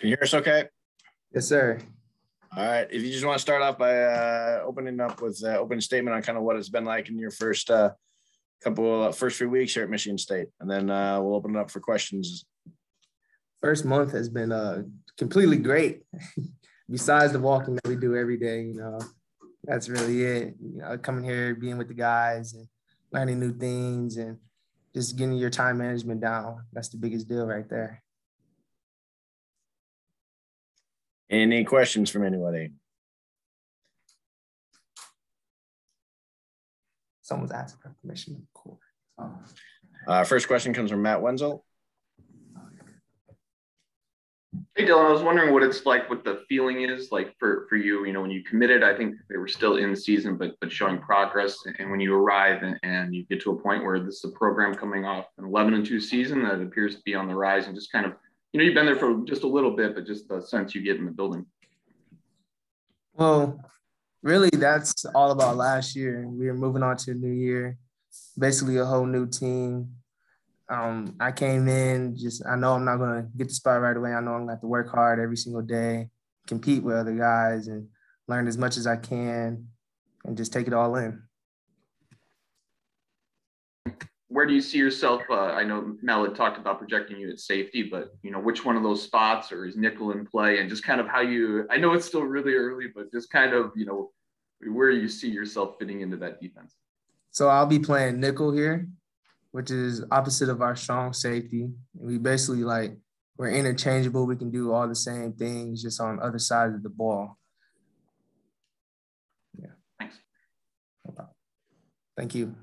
Can you hear us okay? Yes, sir. All right. If you just want to start off by opening up with opening statement on kind of what it's been like in your first first few weeks here at Michigan State, and then we'll open it up for questions. First month has been completely great. Besides the walking that we do every day, that's really it. Coming here, being with the guys and learning new things and just getting your time management down. That's the biggest deal right there. Any questions from anybody? Someone's asking for permission. Cool. First question comes from Matt Wenzel. Hey, Dylan, I was wondering what it's like, what the feeling is like for you, when you committed. I think they were still in season, but showing progress. And when you arrive and you get to a point where this is a program coming off an 11-2 season that appears to be on the rise, and just kind of, you've been there for just a little bit, but just the sense you get in the building. Well, really, that's all about last year. We were moving on to a new year, basically a whole new team. I came in I know I'm not going to get the spot right away. I know I'm going to have to work hard every single day, compete with other guys, and learn as much as I can and just take it all in. Where do you see yourself? I know Mel had talked about projecting you at safety, but, which one of those spots, or is nickel in play, and just kind of how I know it's still really early, but just kind of, where you see yourself fitting into that defense? So I'll be playing nickel here, which is opposite of our strong safety. And we basically we're interchangeable. We can do all the same things, just on other sides of the ball. Yeah. Thanks. No problem. Thank you.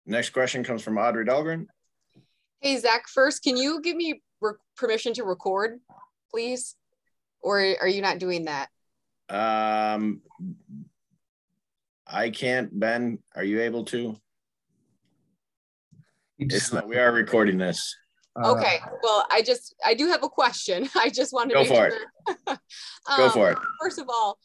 Next question comes from Audrey Dahlgren. Hey, Zach, first, can you give me permission to record, please? Or are you not doing that? I can't, Ben. Are you able to? We are recording this. Okay. Well, I do have a question. I just wanted to go for it. Go for it. First of all,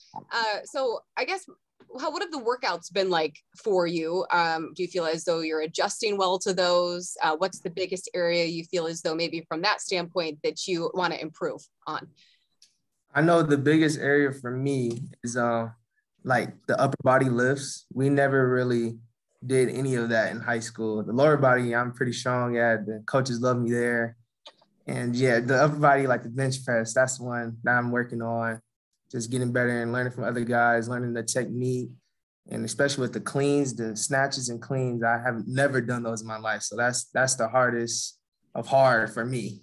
so I guess, what have the workouts been like for you? Do you feel as though you're adjusting well to those? What's the biggest area you feel as though maybe from that standpoint that you want to improve on? I know the biggest area for me is the upper body lifts. We never really did any of that in high school. The lower body, I'm pretty strong at. The coaches love me there. And yeah, the upper body, like the bench press, that's the one that I'm working on. Just getting better and learning from other guys, learning the technique, and especially with the cleans, the snatches and cleans. I have never done those in my life. So that's the hardest of hard for me.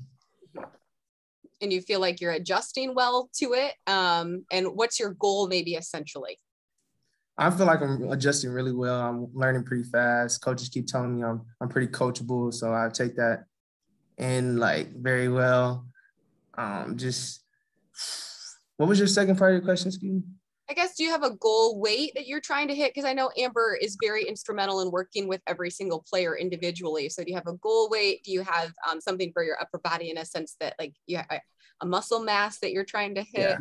And you feel like you're adjusting well to it? And what's your goal maybe essentially? I feel like I'm adjusting really well. I'm learning pretty fast. Coaches keep telling me I'm pretty coachable, so I take that in very well. What was your second part of your question, Steve? I guess, do you have a goal weight that you're trying to hit? Because I know Amber is very instrumental in working with every single player individually. So do you have a goal weight? Do you have something for your upper body in a sense that you have a muscle mass that you're trying to hit?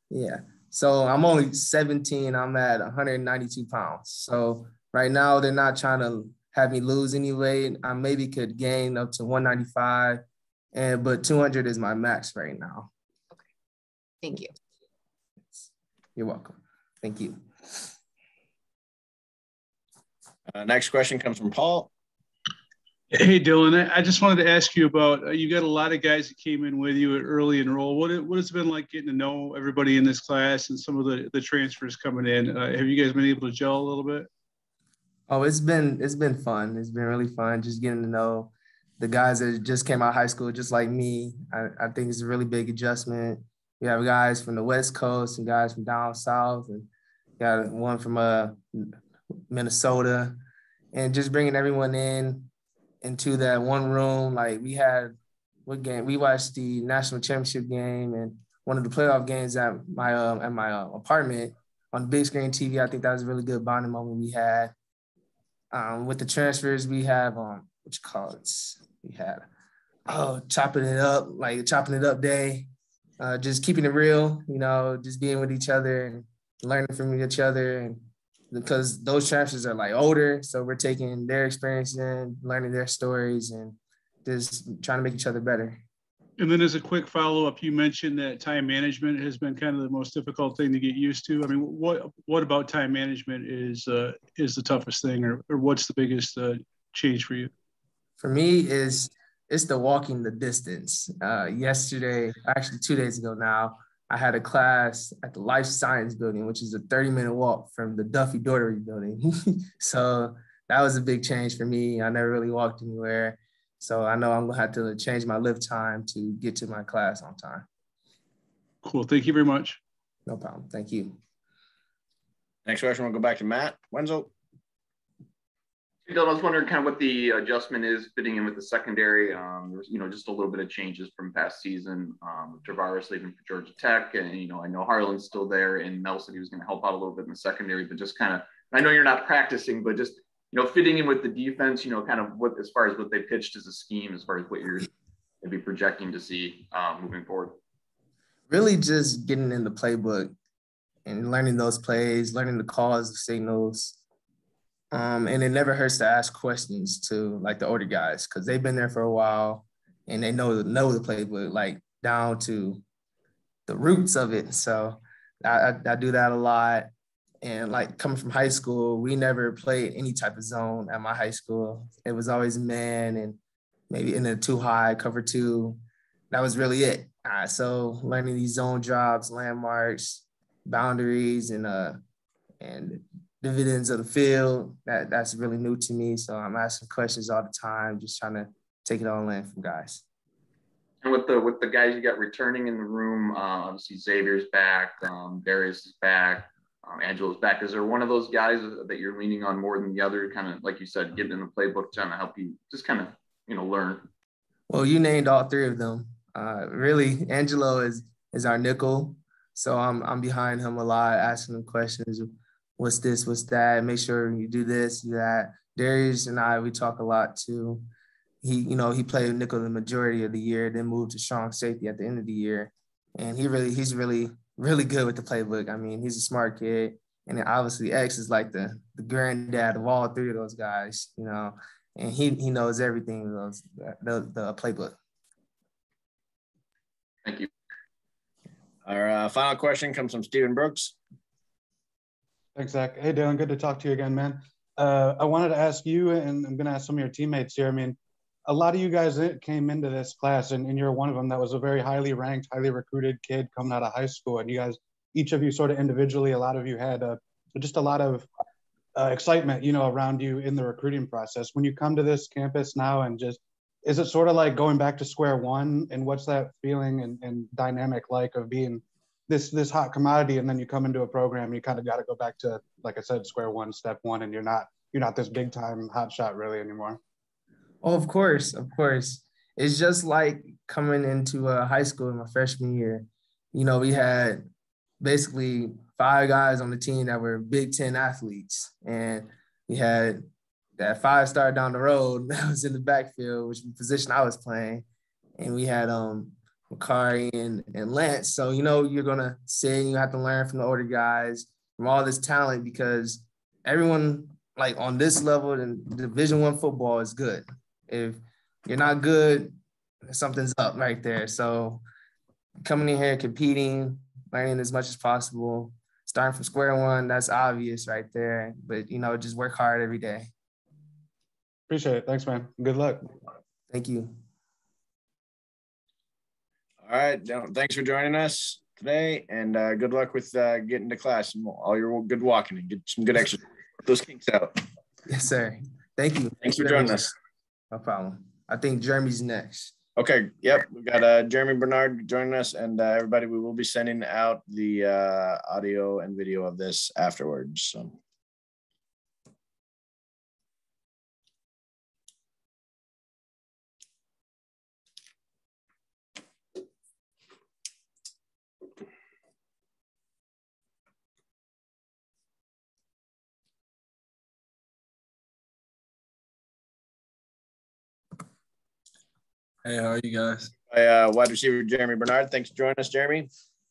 Yeah. So I'm only 17. I'm at 192 pounds. So right now they're not trying to have me lose any weight. I maybe could gain up to 195, but 200 is my max right now. Okay. Thank you. You're welcome. Thank you. Next question comes from Paul. Hey, Dylan, I just wanted to ask you about, you got a lot of guys that came in with you at early enroll. What has it been like getting to know everybody in this class and some of the transfers coming in? Have you guys been able to gel a little bit? Oh, it's been fun. It's been really fun just getting to know the guys that just came out of high school, just like me. I think it's a really big adjustment. We have guys from the West Coast and guys from down south, and got one from Minnesota, and just bringing everyone into that one room. We had what game? We watched the national championship game and one of the playoff games at my apartment on the big screen TV. I think that was a really good bonding moment we had. With the transfers, we have we had chopping it up day. Just keeping it real, just being with each other and learning from each other. And because those transfers are older, so we're taking their experience in, learning their stories, and just trying to make each other better. And then as a quick follow-up, you mentioned that time management has been kind of the most difficult thing to get used to. I mean, what about time management is the toughest thing, or what's the biggest change for you? For me, it's the walking the distance. Yesterday, actually 2 days ago now, I had a class at the Life Science Building, which is a 30-minute walk from the Duffy Dordery Building. So that was a big change for me. I never really walked anywhere. So I know I'm gonna have to change my lift time to get to my class on time. Cool, thank you very much. No problem, thank you. Next question, we'll go back to Matt Wenzel. Hey, Dylan, I was wondering kind of what the adjustment is fitting in with the secondary. There's, just a little bit of changes from past season. Tavares leaving for Georgia Tech, and I know Harlan's still there, and Mel said he was going to help out a little bit in the secondary, but just kind of, I know you're not practicing, but just fitting in with the defense, kind of what, as far as what they pitched as a scheme, as far as what you're maybe projecting to see moving forward. Really just getting in the playbook and learning those plays, learning the calls, the signals. And it never hurts to ask questions to like the older guys, because they've been there for a while and they know the playbook, like down to the roots of it. So I do that a lot. And like coming from high school, we never played any type of zone at my high school. It was always man and maybe in a 2-high, cover 2. That was really it. So learning these zone drops, landmarks, boundaries, and dividends of the field, that's really new to me. So I'm asking questions all the time, just trying to take it all in from guys. And with the guys you got returning in the room, obviously Xavier's back, Darius is back, Angelo's back. Is there one of those guys that you're leaning on more than the other, kind of like you said, getting in the playbook, trying to help you just kind of learn? Well, you named all 3 of them. Really, Angelo is our nickel, so I'm behind him a lot, asking him questions. What's this? What's that? Make sure you do this, do that. Darius and we talk a lot too. He played nickel the majority of the year, then moved to strong safety at the end of the year, and he's really good with the playbook. I mean, he's a smart kid, and then obviously X is like the granddad of all 3 of those guys, and he knows everything of the playbook. Thank you. Our final question comes from Stephen Brooks. Thanks, Zach. Hey, Dylan, good to talk to you again, man. I wanted to ask you, and I'm going to ask some of your teammates here. I mean, a lot of you guys came into this class, and you're one of them that was a very highly ranked, highly recruited kid coming out of high school. And you guys, each of you sort of individually, a lot of you had just a lot of excitement, around you in the recruiting process. When you come to this campus now and just, is it sort of like going back to square one? And what's that feeling and dynamic like of being this hot commodity, and then you come into a program, you kind of got to go back to, like I said, square one, step one, and you're not this big time hot shot really anymore? Oh, of course. It's just like coming into high school in my freshman year. We had basically 5 guys on the team that were Big Ten athletes, and we had that 5-star down the road that was in the backfield, which was the position I was playing, and we had Makari and Lance. So, you're going to sit and you have to learn from the older guys, from all this talent, because everyone like on this level in Division I football is good. If you're not good, something's up right there. So coming in here, competing, learning as much as possible, starting from square one, that's obvious right there. But, just work hard every day. Appreciate it. Thanks, man. Good luck. Thank you. All right, thanks for joining us today, and good luck with getting to class and all your good walking, and get some good exercise. Get those kinks out. Yes, sir. Thank you. Thanks for joining us. No problem. I think Jeremy's next. Okay. Yep. We got Jeremy Bernard joining us, and everybody, we will be sending out the audio and video of this afterwards. So. Hey, how are you guys? Wide receiver Jeremy Bernard. Thanks for joining us, Jeremy.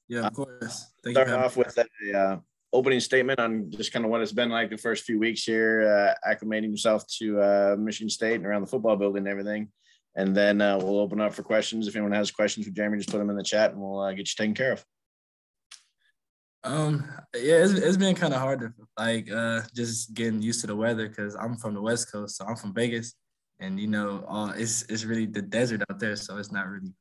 Yeah, of course. Starting off with a opening statement on just kind of what it's been like the first few weeks here, acclimating yourself to Michigan State and around the football building and everything. And then we'll open up for questions. If anyone has questions for Jeremy, just put them in the chat and we'll get you taken care of. Yeah, it's been kind of hard to just getting used to the weather because I'm from the West Coast, so I'm from Vegas, and it's really the desert out there, so it's not really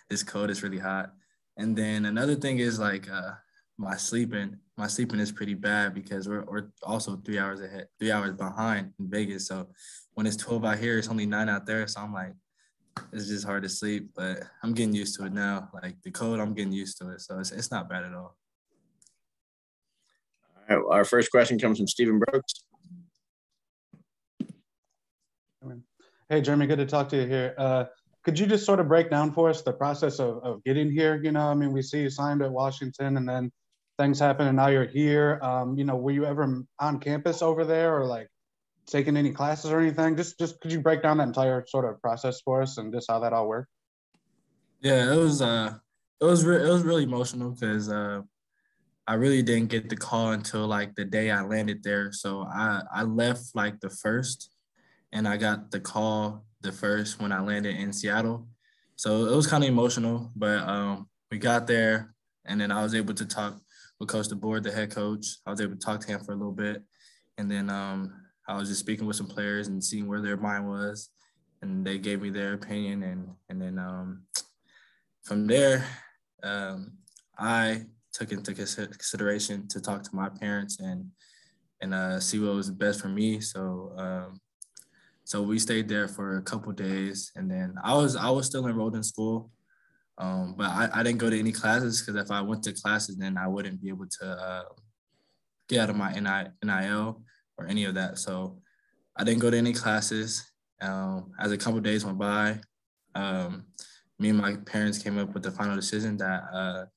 this cold. It's really hot. And then another thing is my sleeping is pretty bad because we're also 3 hours ahead, 3 hours behind in Vegas. So when it's 12 out here, it's only 9 out there. So I'm like, it's just hard to sleep, but I'm getting used to it now. Like the cold, I'm getting used to it, so it's not bad at all. All right, our first question comes from Stephen Brooks. Hey, Jeremy, good to talk to you here. Could you just sort of break down for us the process of getting here? You know, I mean, we see you signed at Washington and then things happen and now you're here. You know, were you ever on campus over there or like taking any classes or anything? Just could you break down that entire sort of process for us and just how that all worked? Yeah, it was really emotional because I really didn't get the call until like the day I landed there. So I left like the first, and I got the call the first when I landed in Seattle. So it was kind of emotional, but we got there, and then I was able to talk with Coach DeBoer, the head coach. I was able to talk to him for a little bit, and then I was just speaking with some players and seeing where their mind was, and they gave me their opinion, and then from there, I took into consideration to talk to my parents and see what was best for me. So we stayed there for a couple days, and then I was still enrolled in school, but I didn't go to any classes because if I went to classes, then I wouldn't be able to get out of my NIL or any of that. So I didn't go to any classes. As a couple days went by, me and my parents came up with the final decision that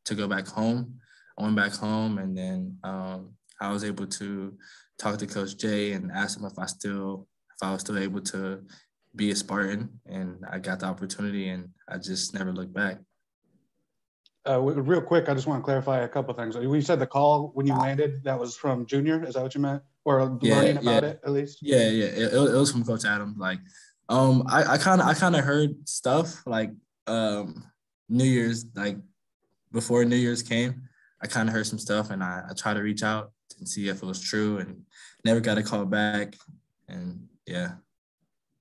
to go back home. I went back home, and then I was able to talk to Coach Jay and ask him if I was still able to be a Spartan, and I got the opportunity, and I just never looked back. Real quick, I just want to clarify a couple of things. You said the call when you landed, that was from Junior. Is that what you meant? Or learning about it, at least? Yeah. It was from Coach Adams. Like, I kind of heard stuff like New Year's, like before New Year's came, I kind of heard some stuff, and I tried to reach out and see if it was true, and never got a call back. And yeah.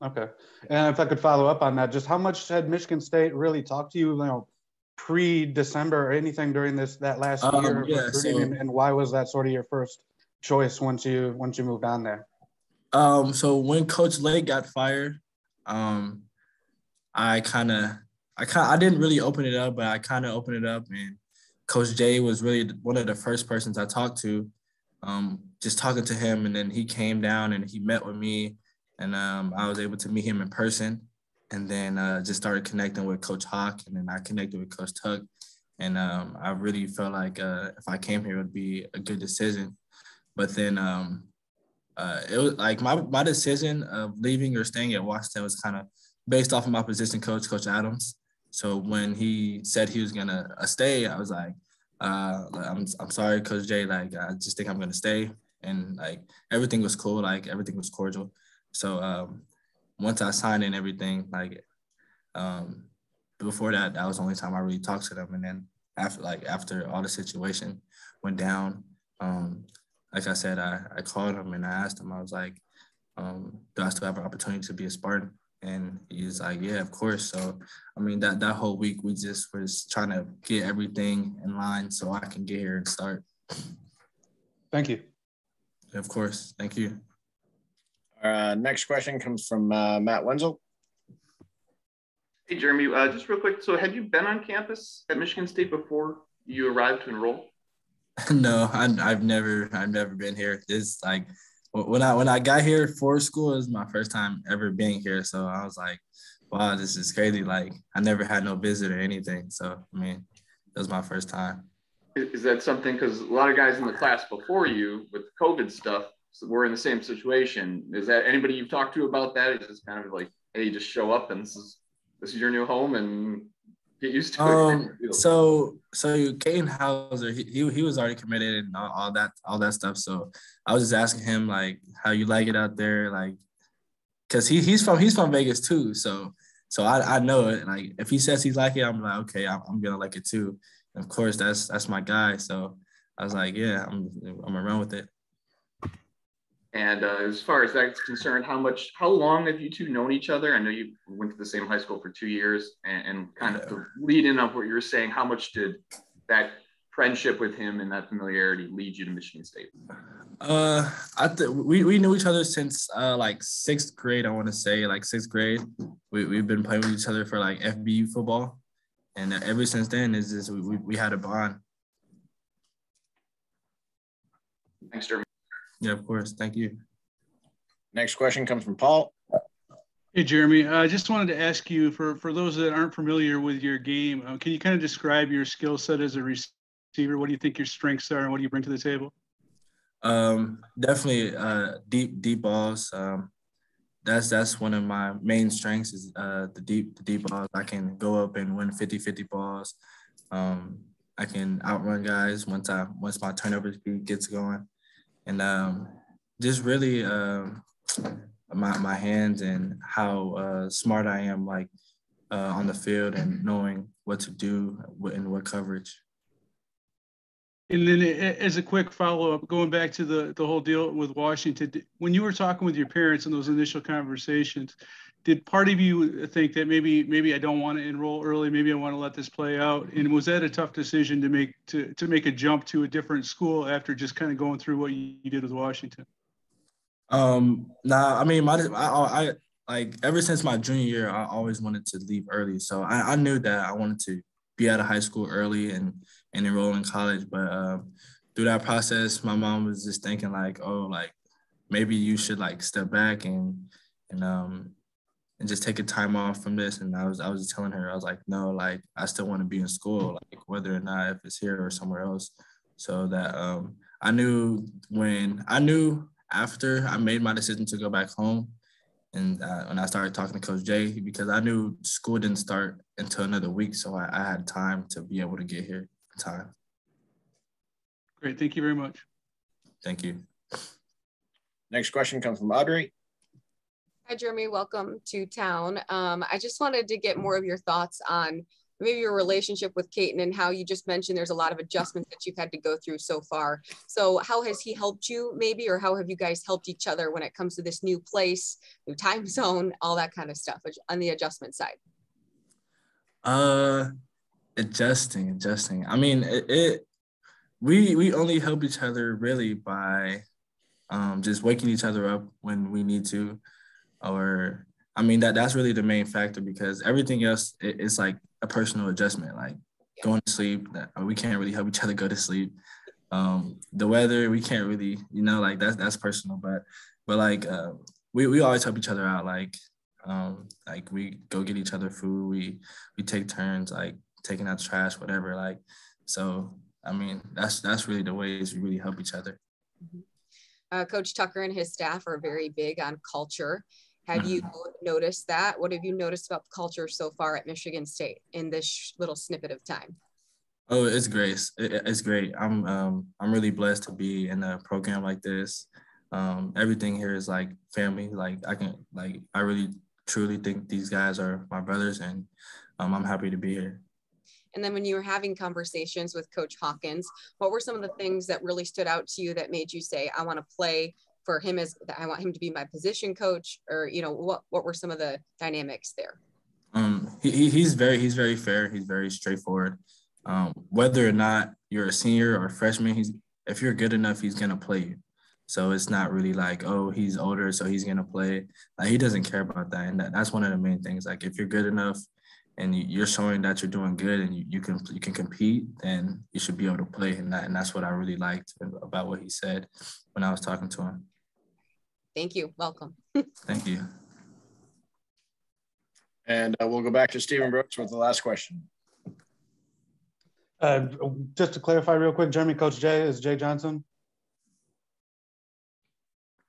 Okay. And if I could follow up on that, just how much had Michigan State really talked to you, you know, pre-December or anything during that last year of recruiting, and why was that sort of your first choice once you moved on there? So when Coach Lake got fired, I didn't really open it up, but I kind of opened it up, and Coach Jay was really one of the first persons I talked to, just talking to him, and then he came down and he met with me, and I was able to meet him in person, and then just started connecting with Coach Hawk, and then I connected with Coach Tuck, and I really felt like if I came here, it would be a good decision. But then it was like my decision of leaving or staying at Washington was kind of based off of my position coach, Coach Adams. So when he said he was gonna stay, I was like, I'm sorry, Coach Jay. Like, I just think I'm gonna stay, and like everything was cool, like everything was cordial. So once I signed and everything, like before that was the only time I really talked to them. And then after all the situation went down, like I said, I called him and I asked him. I was like, do I still have an opportunity to be a Spartan? And he's like, yeah, of course. So, I mean, that whole week, we just was trying to get everything in line so I can get here and start. Thank you. Of course. Thank you. Our next question comes from Matt Wenzel. Hey, Jeremy, just real quick. So had you been on campus at Michigan State before you arrived to enroll? No, I've never been here. It's like, when I got here for school, it was my first time ever being here. So I was like, wow, this is crazy. Like, I never had no visit or anything. So, I mean, it was my first time. Is that something, because a lot of guys in the class before you with COVID stuff were in the same situation. Is that anybody you've talked to about that? It's just kind of like, hey, just show up and this is your new home and get used to it. So Caden Houser, he was already committed and all that stuff. So I was just asking him, like, how you like it out there, like because he's from Vegas too. So I know it. Like if he says he's like it, I'm like, okay, I'm gonna like it too. And of course, that's my guy. So I was like, yeah, I'm gonna run with it. And as far as that's concerned, how long have you two known each other? I know you went to the same high school for 2 years, and kind of the lead in of what you were saying, how much did that friendship with him and that familiarity lead you to Michigan State? We knew each other since like 6th grade. I want to say like 6th grade. We've been playing with each other for like FBU football, and ever since then is just we had a bond. Thanks, Jeremy. Yeah, of course. Thank you. Next question comes from Paul. Hey, Jeremy. I just wanted to ask you, for those that aren't familiar with your game, can you kind of describe your skill set as a receiver? What do you think your strengths are, and what do you bring to the table? Definitely deep balls. That's one of my main strengths is the deep balls. I can go up and win 50-50 balls. I can outrun guys once my turnover speed gets going. And just really my hands and how smart I am, like on the field and knowing what to do and what coverage. And then as a quick follow-up, going back to the whole deal with Washington, when you were talking with your parents in those initial conversations, did part of you think that maybe I don't want to enroll early, maybe I want to let this play out? And was that a tough decision to make a jump to a different school after just kind of going through what you did with Washington? Nah, I mean, I like ever since my junior year, I always wanted to leave early. So I knew that I wanted to be out of high school early and enroll in college. But through that process, my mom was just thinking like, oh, like maybe you should like step back and just take a time off from this. And I was just telling her, I was like, no, like I still want to be in school, like whether or not if it's here or somewhere else. So that I knew after I made my decision to go back home, and when I started talking to Coach Jay, because I knew school didn't start until another week, so I had time to be able to get here in time. Great, thank you very much. Thank you. Next question comes from Audrey. Hi, Jeremy. Welcome to town. I just wanted to get more of your thoughts on maybe your relationship with Caden and how you just mentioned there's a lot of adjustments that you've had to go through so far. So how has he helped you maybe, or how have you guys helped each other when it comes to this new place, new time zone, all that kind of stuff on the adjustment side? Adjusting. I mean, we only help each other really by just waking each other up when we need to, or I mean that's really the main factor, because everything else it's like a personal adjustment, like going to sleep. We can't really help each other go to sleep. The weather, we can't really, like that's personal, but like we always help each other out. Like we go get each other food. We take turns, like taking out the trash, whatever. Like, so I mean that's really the ways we really help each other. Coach Tucker and his staff are very big on culture. Have you noticed that? What have you noticed about the culture so far at Michigan State in this little snippet of time? Oh, it's great. It's great. I'm really blessed to be in a program like this. Everything here is like family. Like I really truly think these guys are my brothers, and I'm happy to be here. And then when you were having conversations with Coach Hawkins, what were some of the things that really stood out to you that made you say, I want to play for him, I want him to be my position coach, or, what were some of the dynamics there? He's very fair. He's very straightforward. Whether or not you're a senior or a freshman, if you're good enough, he's going to play you. So it's not really like, oh, he's older, so he's going to play. Like, he doesn't care about that. And that's one of the main things. Like, if you're good enough and you're showing that you're doing good and you can compete, then you should be able to play. And that's what I really liked about what he said when I was talking to him. Thank you. Welcome. Thank you. And we'll go back to Stephen Brooks with the last question. Just to clarify real quick, Jeremy, Coach Jay is Jay Johnson?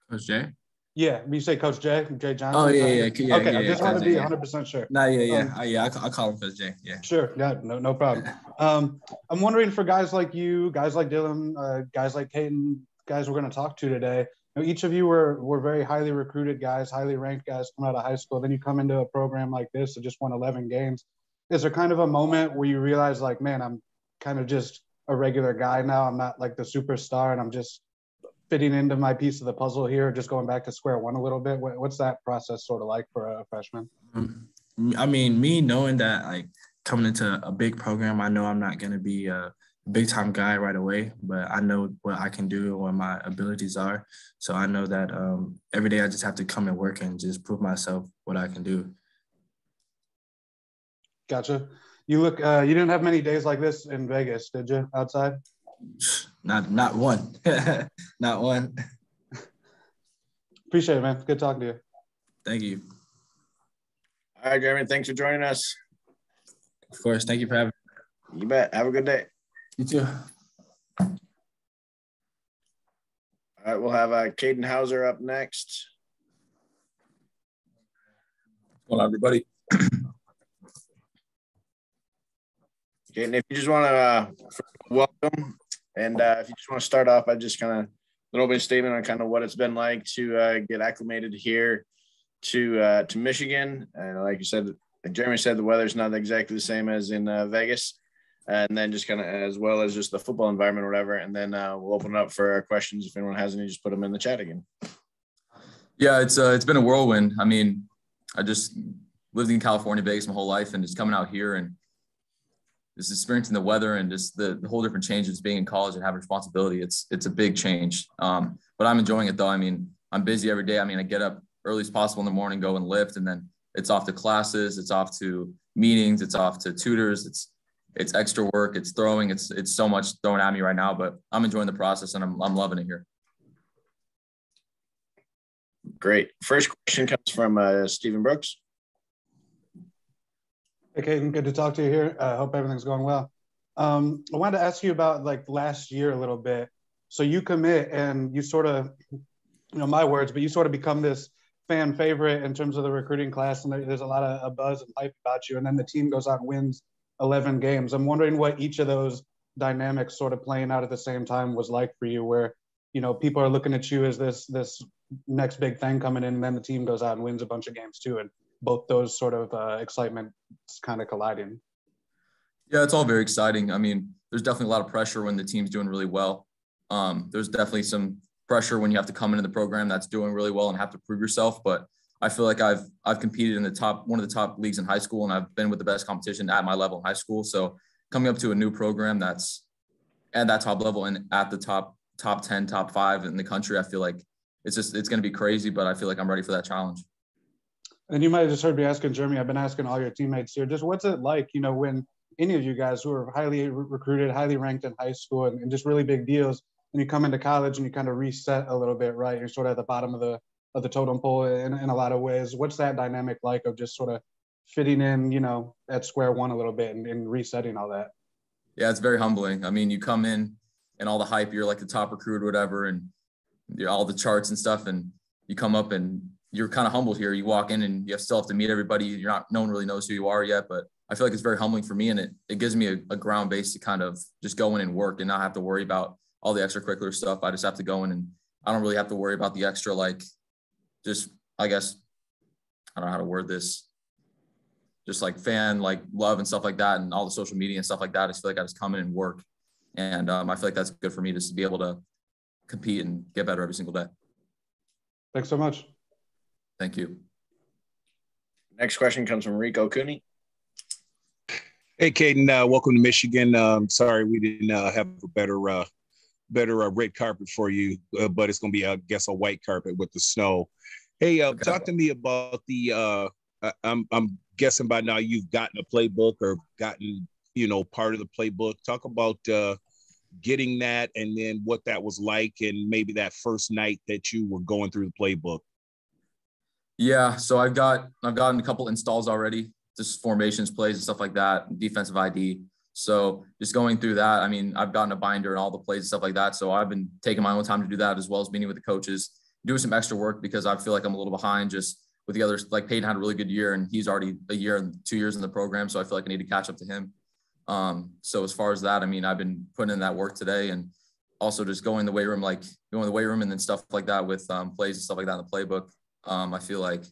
Coach Jay? Yeah, you say Coach Jay Johnson? Oh, yeah. Okay, I just want to be Jay, 100% sure. Nah, yeah. I call him Coach Jay, yeah. Sure, yeah, no problem. I'm wondering, for guys like you, guys like Dylan, guys like Caden, guys we're going to talk to today, You know, each of you were very highly recruited guys, highly ranked guys coming out of high school. Then you come into a program like this that just won 11 games. Is there kind of a moment where you realize, like, man, I'm kind of just a regular guy now. I'm not like the superstar, and I'm just fitting into my piece of the puzzle here, just going back to square one a little bit? What's that process sort of like for a freshman? I mean, me knowing that, like, coming into a big program, I know I'm not going to be a big time guy right away, but I know what I can do and what my abilities are. So I know that every day I just have to come and work and just prove myself what I can do. Gotcha. You look, you didn't have many days like this in Vegas, did you, outside? Not one. Not one. Appreciate it, man. Good talking to you. Thank you. All right, Jeremy, thanks for joining us. Of course. Thank you for having me. You bet. Have a good day. You too. All right, we'll have Caden Houser up next. Well, everybody. Caden, if you just want to welcome, and if you just want to start off by just kind of an opening statement on kind of what it's been like to get acclimated here to Michigan. And like you said, like Jeremy said, the weather's not exactly the same as in Vegas. And then just kind of as well as just the football environment or whatever. And then we'll open it up for questions. If anyone has any, just put them in the chat again. Yeah, it's been a whirlwind. I mean, I just lived in California, Vegas my whole life, and just coming out here and just experiencing the weather and just the whole different changes being in college and having responsibility. It's a big change. But I'm enjoying it though. I mean, I'm busy every day. I mean, I get up early as possible in the morning, go and lift, and then it's off to classes, it's off to meetings, it's off to tutors, it's extra work, it's throwing, it's so much thrown at me right now, but I'm enjoying the process and I'm loving it here. Great. First question comes from Stephen Brooks. Hey, Caden, good to talk to you here. I hope everything's going well. I wanted to ask you about like last year a little bit. So you commit and you sort of, you know, my words, but you sort of become this fan favorite in terms of the recruiting class, and there's a lot of buzz and hype about you. And then the team goes out and wins 11 games. I'm wondering what each of those dynamics sort of playing out at the same time was like for you, where, you know, people are looking at you as this next big thing coming in, and then the team goes out and wins a bunch of games too. And both those sort of excitement kind of colliding. Yeah, it's all very exciting. I mean, there's definitely a lot of pressure when the team's doing really well. There's definitely some pressure when you have to come into the program that's doing really well and have to prove yourself. But I feel like I've competed in one of the top leagues in high school, and I've been with the best competition at my level in high school. So coming up to a new program that's at that top level and at the top 10, top 5 in the country, I feel like it's going to be crazy, but I feel like I'm ready for that challenge. And you might have just heard me asking Jeremy, I've been asking all your teammates here, just what's it like, you know, when any of you guys who are highly recruited, highly ranked in high school and just really big deals, and you come into college and you kind of reset a little bit, right? You're sort of at the bottom of the totem pole in a lot of ways. What's that dynamic like of just sort of fitting in, you know, at square one a little bit and resetting all that? Yeah, it's very humbling. I mean, you come in and all the hype, you're like the top recruit or whatever, and all the charts and stuff, and you come up and you're kind of humbled here. You walk in and you still have to meet everybody. No one really knows who you are yet, but I feel like it's very humbling for me, and it gives me a ground base to kind of just go in and work and not have to worry about all the extracurricular stuff. I just have to go in and I don't really have to worry about the extra, like, just, I guess, I don't know how to word this, just like fan, like love and stuff like that, and all the social media and stuff like that. I just feel like I just come in and work. And I feel like that's good for me just to be able to compete and get better every single day. Thanks so much. Thank you. Next question comes from Rico Cooney. Hey, Caden, welcome to Michigan. Sorry we didn't have a better red carpet for you, but it's going to be, I guess, a white carpet with the snow. Hey, Okay. Talk to me about the, I'm guessing by now you've gotten a playbook or gotten, you know, part of the playbook. Talk about getting that and then what that was like and maybe that first night that you were going through the playbook. Yeah, so I've gotten a couple installs already, just formations, plays, and stuff like that, defensive ID. So just going through that, I mean, I've gotten a binder and all the plays and stuff like that. So I've been taking my own time to do that, as well as meeting with the coaches, doing some extra work because I feel like I'm a little behind just with the others. Like Caden had a really good year and he's already a year and 2 years in the program. So I feel like I need to catch up to him. So as far as that, I mean, I've been putting in that work today and also just going the weight room, like going to the weight room and then stuff like that with plays and stuff like that in the playbook. I feel like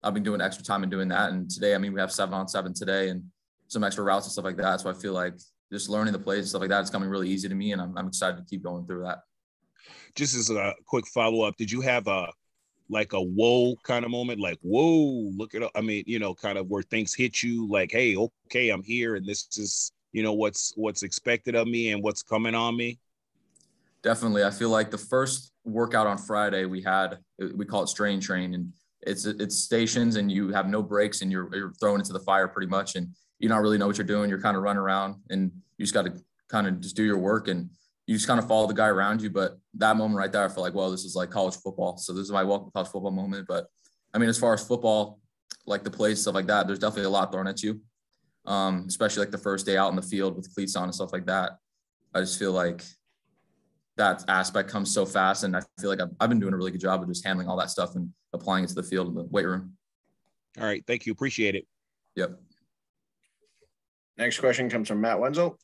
I've been doing extra time and doing that. And today, I mean, we have 7-on-7 today and some extra routes and stuff like that. So I feel like just learning the plays and stuff like that is coming really easy to me. And I'm excited to keep going through that. Just as a quick follow-up, did you have a whoa kind of moment? Like, whoa, look at, I mean, you know, kind of where things hit you like, hey, okay, I'm here. And this is, you know, what's expected of me and what's coming on me. Definitely. I feel like the first workout on Friday we call it strain train, and it's stations and you have no breaks and you're thrown into the fire pretty much. And you don't really know what you're doing. You're kind of running around and you just got to kind of just do your work and you just kind of follow the guy around you. But that moment right there, I feel like, well, this is like college football. So this is my welcome to college football moment. But I mean, as far as football, like the plays, stuff like that, there's definitely a lot thrown at you. Especially like the first day out in the field with cleats on and stuff like that. I just feel like that aspect comes so fast. And I feel like I've been doing a really good job of just handling all that stuff and applying it to the field in the weight room. All right. Thank you. Appreciate it. Yep. Next question comes from Matt Wenzel.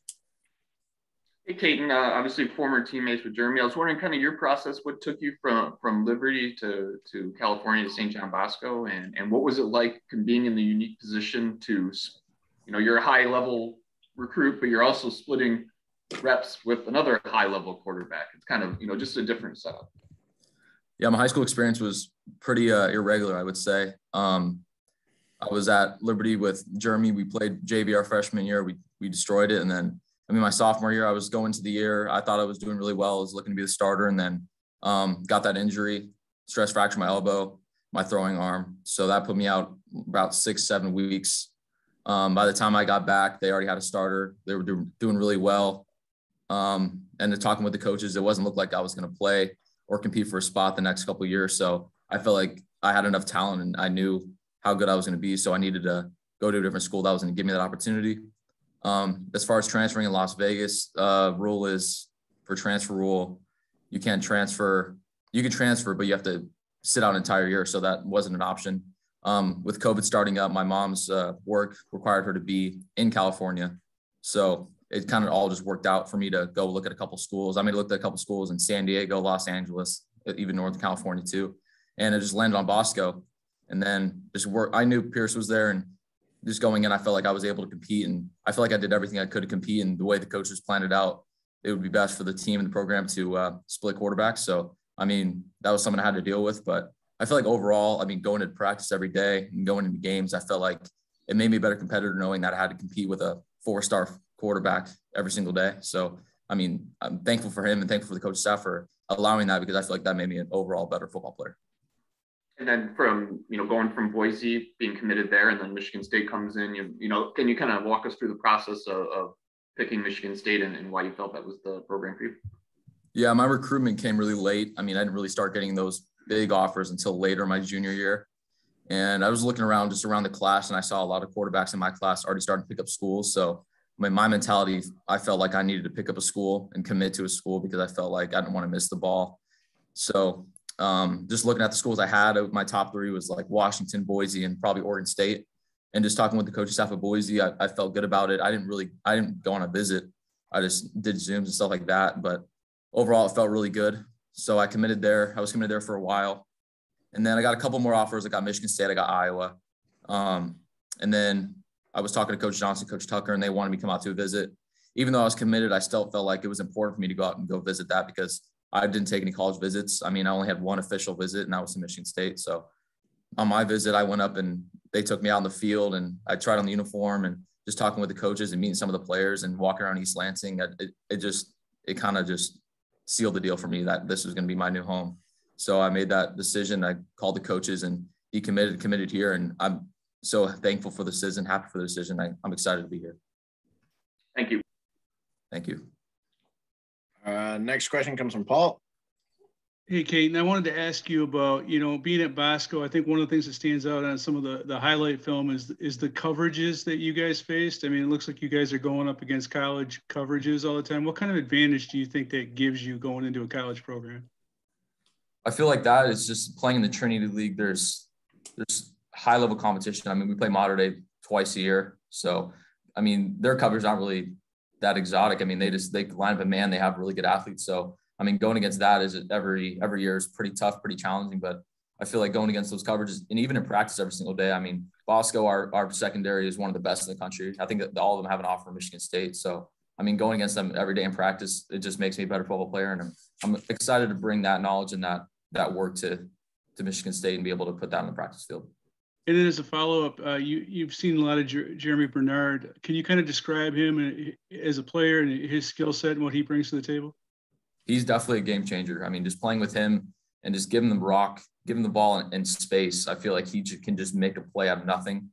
Hey, Caden, obviously former teammates with Jeremy. I was wondering kind of your process, what took you from Liberty to California to St. John Bosco, and what was it like being in the unique position to, you know, you're a high level recruit, but you're also splitting reps with another high level quarterback. It's kind of, you know, just a different setup. Yeah, my high school experience was pretty irregular, I would say. I was at Liberty with Jeremy. We played JV our freshman year. We destroyed it. And then, I mean, my sophomore year, I was going to the year. I thought I was doing really well. I was looking to be the starter, and then got that injury, stress fracture my elbow, my throwing arm. So that put me out about 6-7 weeks. By the time I got back, they already had a starter. They were doing really well. And then talking with the coaches, it wasn't look like I was going to play or compete for a spot the next couple of years. So I felt like I had enough talent and I knew how good I was going to be. So I needed to go to a different school that was going to give me that opportunity. As far as transferring in Las Vegas, rule is for transfer rule, you can't transfer. You can transfer, but you have to sit out an entire year. So that wasn't an option. With COVID starting up, my mom's work required her to be in California. So it kind of all just worked out for me to go look at a couple schools. I mean, I looked at a couple schools in San Diego, Los Angeles, even Northern California too. And it just landed on Bosco. And then just work. I knew Pierce was there, and just going in, I felt like I was able to compete. And I felt like I did everything I could to compete. And the way the coaches planned it out, it would be best for the team and the program to split quarterbacks. So, I mean, that was something I had to deal with. But I feel like overall, I mean, going to practice every day and going into games, I felt like it made me a better competitor knowing that I had to compete with a 4-star quarterback every single day. So, I mean, I'm thankful for him and thankful for the coach staff for allowing that, because I feel like that made me an overall better football player. And then from, you know, going from Boise, being committed there, and then Michigan State comes in, you know, can you kind of walk us through the process of picking Michigan State and why you felt that was the program for you? Yeah, my recruitment came really late. I mean, I didn't really start getting those big offers until later my junior year. And I was looking around just around the class, and I saw a lot of quarterbacks in my class already starting to pick up schools. So my mentality, I felt like I needed to pick up a school and commit to a school because I felt like I didn't want to miss the ball. So just looking at the schools I had, my top 3 was like Washington, Boise, and probably Oregon State. And just talking with the coaching staff at Boise, I felt good about it. I didn't go on a visit. I just did Zooms and stuff like that. But overall, it felt really good. So I committed there. I was committed there for a while. And then I got a couple more offers. I got Michigan State, I got Iowa. And then I was talking to Coach Johnson, Coach Tucker, and they wanted me to come out to a visit. Even though I was committed, I still felt like it was important for me to go out and go visit that, because I didn't take any college visits. I mean, I only had one official visit, and that was to Michigan State. So on my visit, I went up and they took me out in the field, and I tried on the uniform, and just talking with the coaches and meeting some of the players and walking around East Lansing, it kind of just sealed the deal for me that this was going to be my new home. So I made that decision. I called the coaches, and he committed here. And I'm so thankful for the decision, happy for the decision. I'm excited to be here. Thank you. Thank you. Next question comes from Paul. Hey, Caden, I wanted to ask you about, you know, being at Bosco. I think one of the things that stands out on some of the highlight film is the coverages that you guys faced. I mean, it looks like you guys are going up against college coverages all the time. What kind of advantage do you think that gives you going into a college program? I feel like that is just playing in the Trinity League. There's high level competition. I mean, we play Mater Dei twice a year. So, I mean, their coverage aren't really that exotic. I mean, they line up a man, they have really good athletes. So, I mean, going against that is every year is pretty tough, pretty challenging, but I feel like going against those coverages and even in practice every single day. I mean, Bosco, our secondary is one of the best in the country. I think that all of them have an offer from Michigan State. So, I mean, going against them every day in practice, it just makes me a better football player. And I'm excited to bring that knowledge and that work to Michigan State and be able to put that on the practice field. And then as a follow-up, you've seen a lot of Jeremy Bernard. Can you kind of describe him as a player and his skill set and what he brings to the table? He's definitely a game changer. I mean, just playing with him and just giving them rock, giving the ball in space, I feel like he can just make a play out of nothing.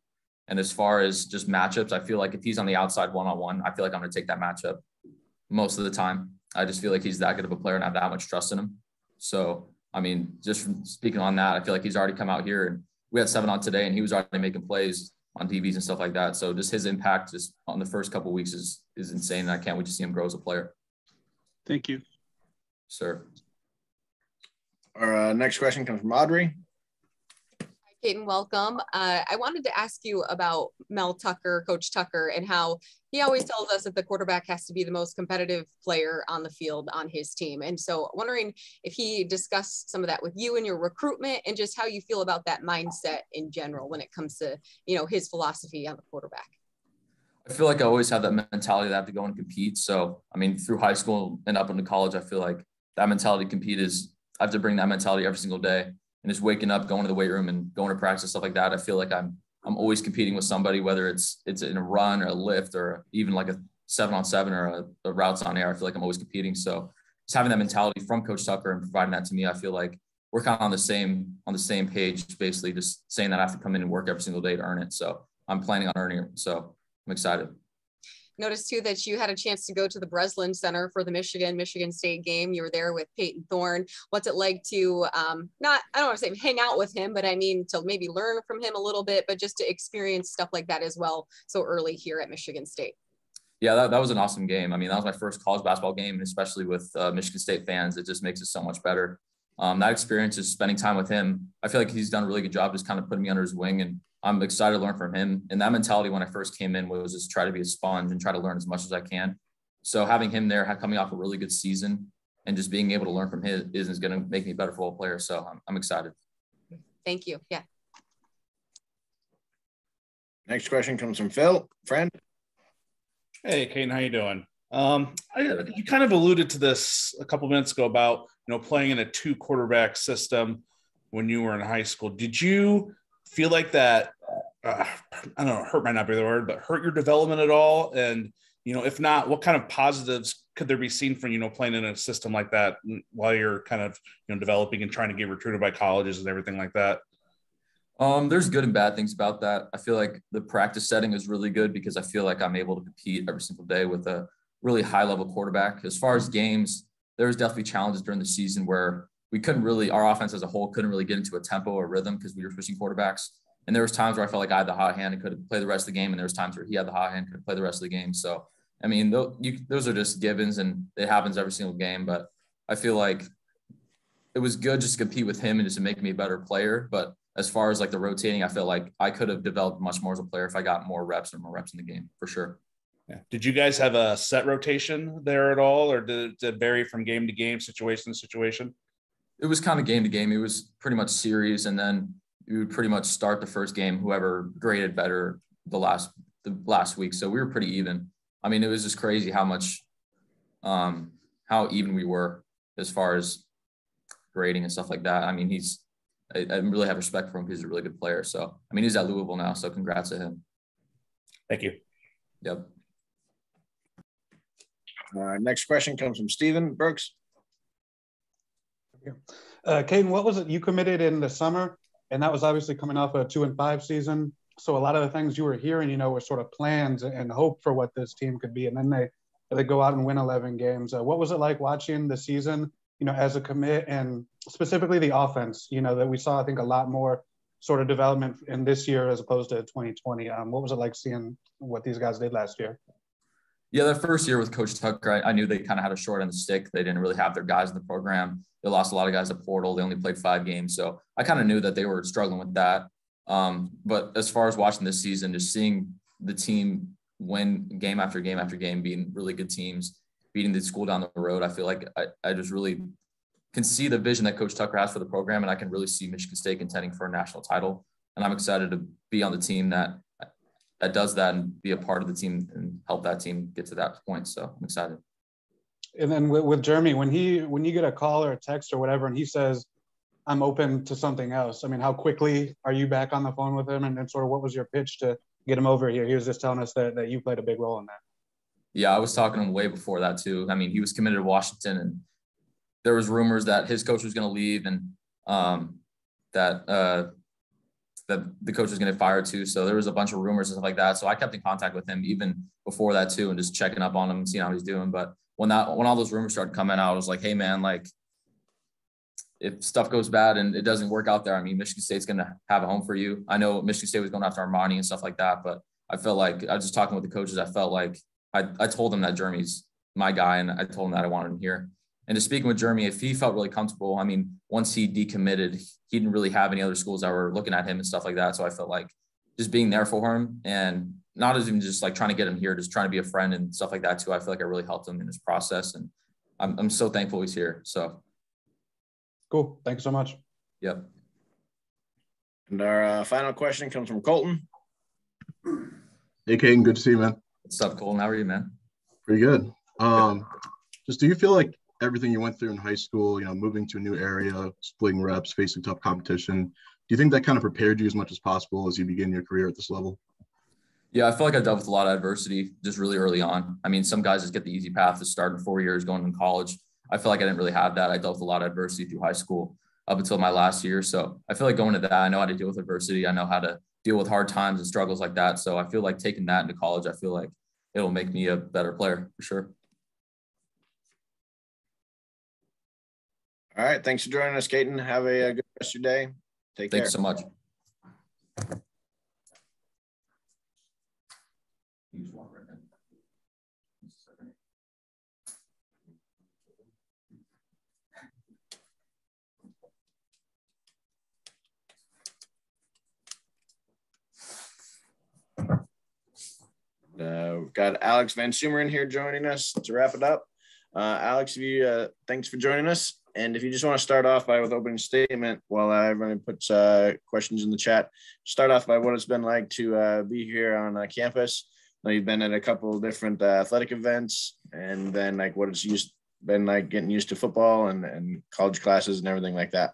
And as far as just matchups, I feel like if he's on the outside one-on-one, I feel like I'm going to take that matchup most of the time. I just feel like he's that good of a player and I have that much trust in him. So, I mean, just from speaking on that, I feel like he's already come out here and we had 7 on today and he was already making plays on DBs and stuff like that. So just his impact just on the first couple of weeks is insane. And I can't wait to see him grow as a player. Thank you. Sir. Our next question comes from Audrey. Caden, welcome. I wanted to ask you about Mel Tucker, Coach Tucker, and how he always tells us that the quarterback has to be the most competitive player on the field on his team. And so wondering if he discussed some of that with you and your recruitment and just how you feel about that mindset in general when it comes to, his philosophy on the quarterback. I feel like I always have that mentality that I have to go and compete. So, I mean, through high school and up into college, I feel like that mentality to compete I have to bring that mentality every single day. And just waking up, going to the weight room and going to practice, stuff like that. I feel like I'm always competing with somebody, whether it's in a run or a lift or even like a 7-on-7 or a routes on air. I feel like I'm always competing. So just having that mentality from Coach Tucker and providing that to me, I feel like we're kind of on the same page, basically just saying that I have to come in and work every single day to earn it. So I'm planning on earning it. So I'm excited. Noticed too that you had a chance to go to the Breslin Center for the Michigan State game. You were there with Peyton Thorne. What's it like to I don't want to say hang out with him, but I mean to maybe learn from him a little bit, but just to experience stuff like that as well so early here at Michigan State? Yeah, that was an awesome game. I mean, that was my first college basketball game, and especially with Michigan State fans, it just makes it so much better. That experience is spending time with him. I feel like he's done a really good job just kind of putting me under his wing, and I'm excited to learn from him. And that mentality when I first came in was just try to be a sponge and try to learn as much as I can. So having him there, coming off a really good season and just being able to learn from him is going to make me a better football player. So I'm excited. Thank you. Yeah. Next question comes from Phil, friend. Hey, Caden, how you doing? You kind of alluded to this a couple minutes ago about, playing in a 2 quarterback system when you were in high school. Did you feel like that, I don't know, hurt might not be the word, but hurt your development at all? And, if not, what kind of positives could there be seen from, playing in a system like that while you're kind of, developing and trying to get recruited by colleges and everything like that? There's good and bad things about that. I feel like the practice setting is really good because I feel like I'm able to compete every single day with a really high level quarterback. As far as games, there was definitely challenges during the season where our offense as a whole couldn't really get into a tempo or rhythm because we were switching quarterbacks. And there was times where I felt like I had the hot hand and could play the rest of the game. And there was times where he had the hot hand and could play the rest of the game. So, I mean, those are just givens and it happens every single game. But I feel like it was good just to compete with him and just to make me a better player. But as far as like the rotating, I feel like I could have developed much more as a player if I got more reps in the game, for sure. Yeah. Did you guys have a set rotation there at all, or did it vary from game to game, situation to situation? It was kind of game to game. It was pretty much series, and then we would pretty much start the first game, whoever graded better the last week. So we were pretty even. I mean, it was just crazy how much, how even we were as far as grading and stuff like that. I mean, I really have respect for him because he's a really good player. So, I mean, he's at Louisville now, so congrats to him. Thank you. Yep. Next question comes from Steven Brooks. Caden, what was it you committed in the summer? And that was obviously coming off a 2-5 season. So a lot of the things you were hearing, were sort of plans and hope for what this team could be. And then they go out and win 11 games. What was it like watching the season, as a commit, and specifically the offense, that we saw, I think, a lot more sort of development in this year as opposed to 2020. What was it like seeing what these guys did last year? Yeah, that first year with Coach Tucker, I knew they kind of had a short on the stick. They didn't really have their guys in the program. They lost a lot of guys at portal. They only played 5 games. So I kind of knew that they were struggling with that. But as far as watching this season, just seeing the team win game after game after game, beating really good teams, beating the school down the road. I feel like I just really can see the vision that Coach Tucker has for the program, and I can really see Michigan State contending for a national title. And I'm excited to be on the team that does that and be a part of the team and help that team get to that point. So I'm excited. And then with Jeremy, when you get a call or a text or whatever, and he says, I'm open to something else, I mean, how quickly are you back on the phone with him? And then sort of what was your pitch to get him over here? He was just telling us that you played a big role in that. Yeah, I was talking to him way before that too. I mean, he was committed to Washington, and there was rumors that his coach was going to leave, and that the coach was going to get fired too. So there was a bunch of rumors and stuff like that. So I kept in contact with him even before that too, and just checking up on him and seeing how he's doing. But when all those rumors started coming out, I was like, hey man, like if stuff goes bad and it doesn't work out there, I mean, Michigan State's going to have a home for you. I know Michigan State was going after Armani and stuff like that, but I felt like I was just talking with the coaches. I felt like I told him that Jeremy's my guy, and I told him that I wanted him here. And just speaking with Jeremy, if he felt really comfortable, I mean, once he decommitted, he didn't really have any other schools that were looking at him and stuff like that. So I felt like just being there for him, and not as even just like trying to get him here, just trying to be a friend and stuff like that too. I feel like I really helped him in his process, and I'm so thankful he's here. So cool. Thank you so much. Yep. And our final question comes from Colton. Hey, Caden, good to see you, man. What's up, Colton? How are you, man? Pretty good. Just do you feel like everything you went through in high school, moving to a new area, splitting reps, facing tough competition, do you think that kind of prepared you as much as possible as you begin your career at this level? Yeah, I feel like I dealt with a lot of adversity just really early on. I mean, some guys just get the easy path to start in 4 years going to college. I feel like I didn't really have that. I dealt with a lot of adversity through high school up until my last year. So I feel like going to that, I know how to deal with adversity. I know how to deal with hard times and struggles like that. So I feel like taking that into college, I feel like it'll make me a better player for sure. All right. Thanks for joining us, Caden. Have a good rest of your day. Take care. Thanks so much. We've got Alex Van Sumer in here joining us to wrap it up. Alex, thanks for joining us. And if you just want to start off with opening statement while everyone puts questions in the chat, start off by what it's been like to be here on campus. I know you've been at a couple of different athletic events, and then like what it's been like getting used to football and college classes and everything like that.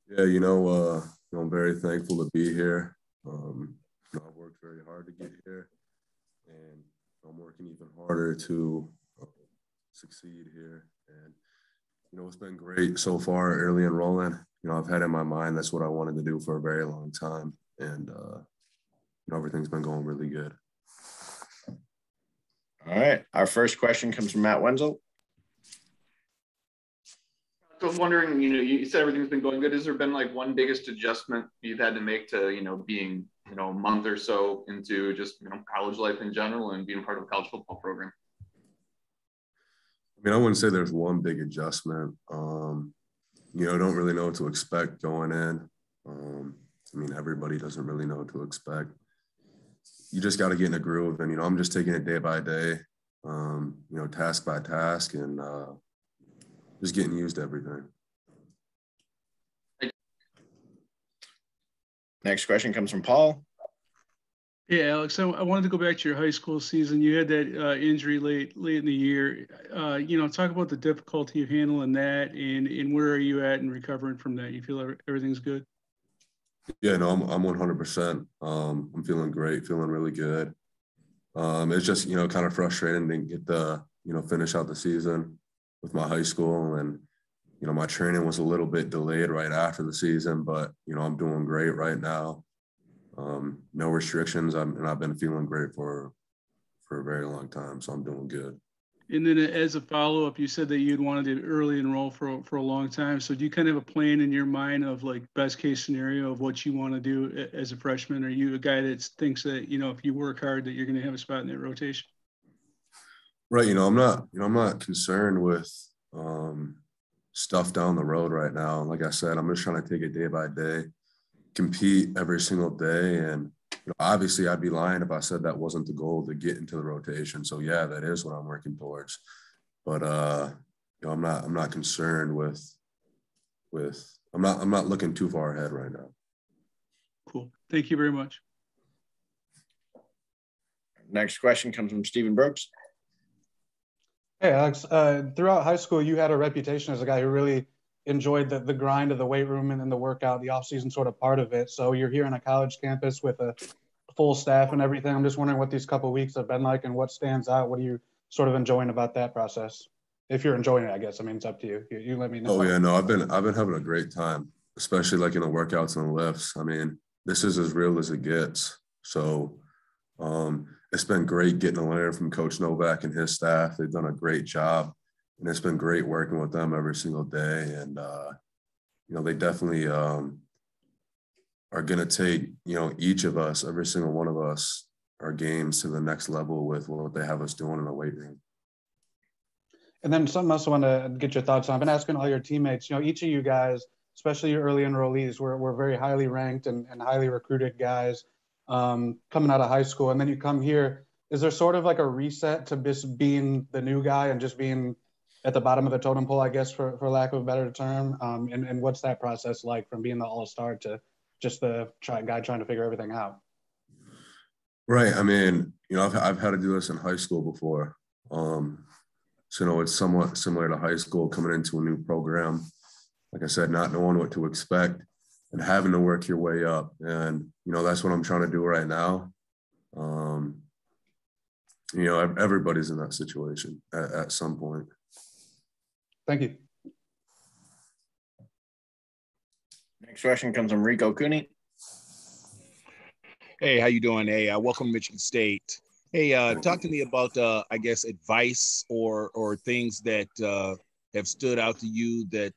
Yeah, I'm very thankful to be here. I've worked very hard to get here, and I'm working even harder to succeed here. And it's been great so far early enrolling. I've had in my mind that's what I wanted to do for a very long time, and everything's been going really good. All right, our first question comes from Matt Wenzel. So I was wondering, you said everything's been going good. Has there been like one biggest adjustment you've had to make to, being, a month or so into just, college life in general and being part of a college football program? I mean, I wouldn't say there's one big adjustment. Don't really know what to expect going in. Everybody doesn't really know what to expect. You just got to get in a groove, and, I'm just taking it day by day, task by task, and just getting used to everything. Next question comes from Paul. Hey, Alex, I wanted to go back to your high school season. You had that injury late in the year. Talk about the difficulty of handling that, and where are you at in recovering from that? You feel everything's good? Yeah, no, I'm 100%. I'm feeling great, feeling really good. It's just, kind of frustrating to get the, finish out the season with my high school. And, my training was a little bit delayed right after the season, but, I'm doing great right now. No restrictions. I've been feeling great for a very long time, so I'm doing good. And then as a follow-up, you said that you'd wanted to early enroll for a long time. So do you kind of have a plan in your mind of like best case scenario of what you want to do as a freshman? Are you a guy that thinks that, if you work hard that you're going to have a spot in that rotation? Right. I'm not concerned with stuff down the road right now. Like I said, I'm just trying to take it day by day, compete every single day, and obviously I'd be lying if I said that wasn't the goal to get into the rotation. So yeah, that is what I'm working towards. But I'm not concerned with I'm not looking too far ahead right now. Cool. Thank you very much. Next question comes from Stephen Brooks. Hey, Alex. Throughout high school, you had a reputation as a guy who really enjoyed the grind of the weight room and the workout, the off-season sort of part of it. So you're here on a college campus with a full staff and everything. I'm just wondering what these couple of weeks have been like and what stands out. What are you sort of enjoying about that process? If you're enjoying it, I guess. I mean, it's up to you. You let me know. Oh yeah, no, I've been having a great time, especially like in the workouts and the lifts. I mean, this is as real as it gets. So it's been great getting to learn from Coach Novak and his staff. They've done a great job, and it's been great working with them every single day. And they definitely are going to take each of us, every single one of us, our games to the next level with what they have us doing in the weight room. And then something else I want to get your thoughts on. I've been asking all your teammates, each of you guys, especially your early enrollees, were very highly ranked and highly recruited guys coming out of high school. And then you come here. Is there sort of like a reset to just being the new guy and just being at the bottom of the totem pole, I guess, for lack of a better term? And what's that process like from being the all-star to just the guy trying to figure everything out? Right. I mean, I've had to do this in high school before. So, it's somewhat similar to high school, coming into a new program. Like I said, not knowing what to expect and having to work your way up. And, that's what I'm trying to do right now. Everybody's in that situation at some point. Thank you. Next question comes from Rico Cooney. Hey, how you doing? Hey, welcome to Michigan State. Hey, talk to me about, I guess, advice or things that have stood out to you that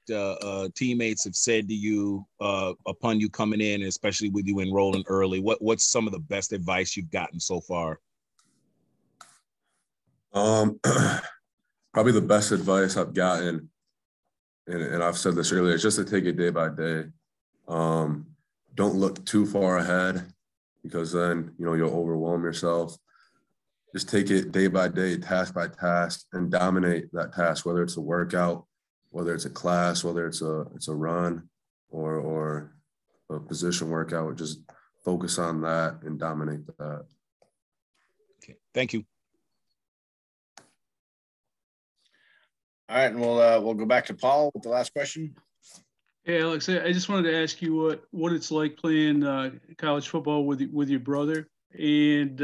teammates have said to you upon you coming in, especially with you enrolling early. What's some of the best advice you've gotten so far? Probably the best advice I've gotten, and I've said this earlier, is just to take it day by day. Don't look too far ahead, because then, you'll overwhelm yourself. Just take it day by day, task by task, and dominate that task, whether it's a workout, whether it's a class, whether it's a run or a position workout. Just focus on that and dominate that. Okay, thank you. All right, and we'll go back to Paul with the last question. Hey, Alex, I just wanted to ask you what it's like playing college football with your brother, and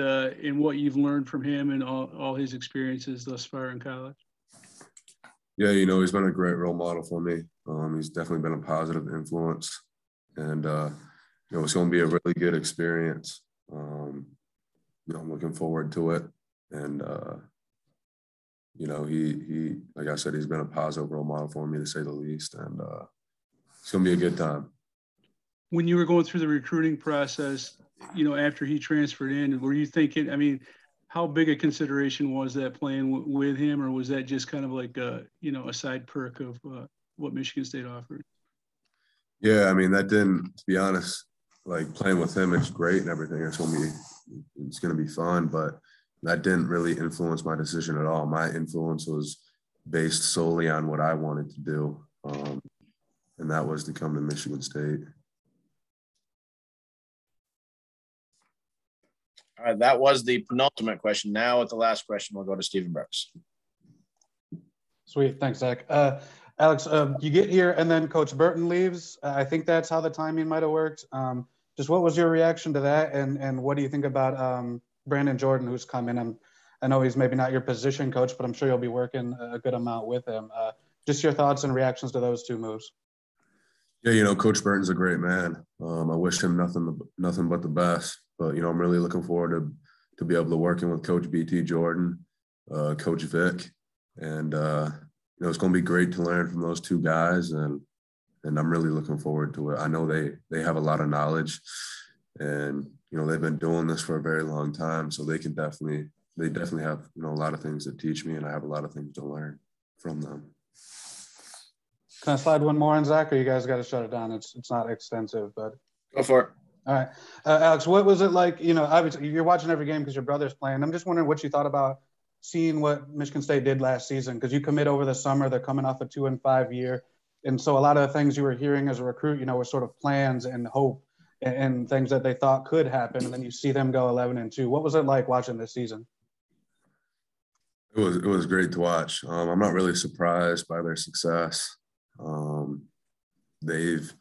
what you've learned from him and all his experiences thus far in college. Yeah, he's been a great role model for me. He's definitely been a positive influence, and it's going to be a really good experience. I'm looking forward to it, and he like I said, he's been a positive role model for me, to say the least, and it's going to be a good time. When you were going through the recruiting process, after he transferred in, were you thinking, I mean, how big a consideration was that playing with him, or was that just kind of like a side perk of what Michigan State offered? Yeah, I mean, that didn't, to be honest, like playing with him, it's great and everything. It's going to be fun, but that didn't really influence my decision at all. My influence was based solely on what I wanted to do, and that was to come to Michigan State. All right, that was the penultimate question. Now with the last question, we'll go to Stephen Brooks. Sweet, thanks, Zach. Alex, you get here and then Coach Burton leaves. I think that's how the timing might have worked. Just what was your reaction to that, and what do you think about Brandon Jordan, who's coming? I know he's maybe not your position coach, but I'm sure you'll be working a good amount with him. Just your thoughts and reactions to those two moves. Yeah, Coach Burton's a great man. I wish him nothing but the best. But, I'm really looking forward to be able to working with Coach BT Jordan, Coach Vic. And, it's going to be great to learn from those two guys. And I'm really looking forward to it. I know they have a lot of knowledge. And, they've been doing this for a very long time. So they definitely have, a lot of things to teach me. And I have a lot of things to learn from them. Can I slide one more in, Zach, or you guys got to shut it down? It's not extensive, but. Go for it. All right. Alex, what was it like? You know, obviously you're watching every game because your brother's playing. I'm just wondering what you thought about seeing what Michigan State did last season, because you commit over the summer. They're coming off a 2-5 year. And so a lot of the things you were hearing as a recruit, you know, were sort of plans and hope and things that they thought could happen. And then you see them go 11-2. What was it like watching this season? It was great to watch. I'm not really surprised by their success. They've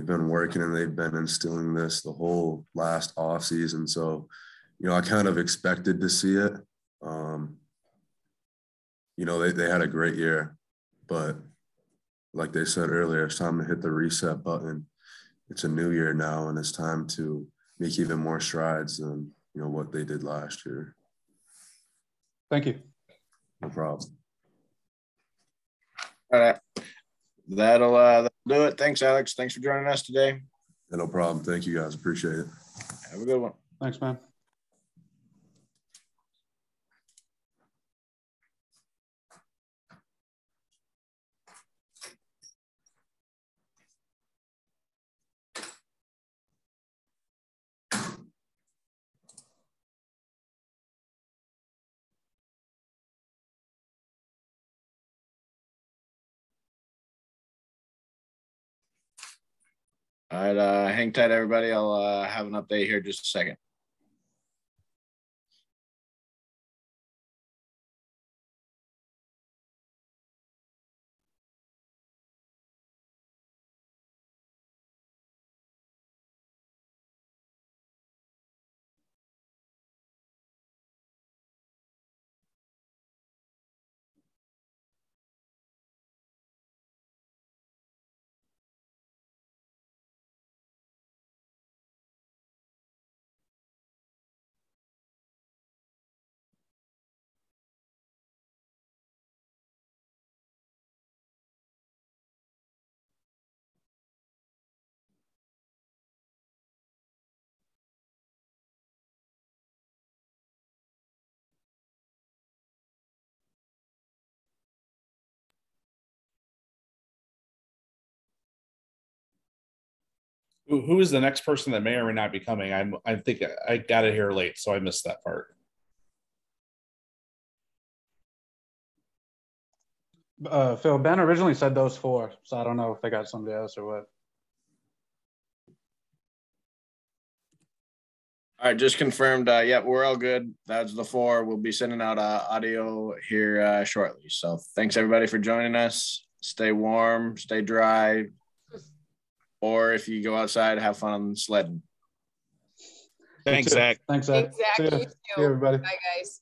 been working and they've been instilling this the whole last off season. So, you know, I kind of expected to see it. You know, they had a great year, but like they said earlier, it's time to hit the reset button. It's a new year now, and it's time to make even more strides than, you know, what they did last year. Thank you. No problem. All right. That'll do it. Thanks, Alex. Thanks for joining us today. Yeah, no problem. Thank you, guys. Appreciate it. Have a good one. Thanks, man. All right, hang tight, everybody. I'll have an update here in just a second. Who is the next person that may or may not be coming? I think I got it here late, so I missed that part. Phil, Ben originally said those four, so I don't know if they got somebody else or what. All right, just confirmed. Yeah, we're all good. That's the four. We'll be sending out audio here shortly. So thanks, everybody, for joining us. Stay warm, stay dry. Or if you go outside, have fun on sledding. Thanks, Zach. Thanks, Zach. Exactly. See you, everybody. Bye, guys.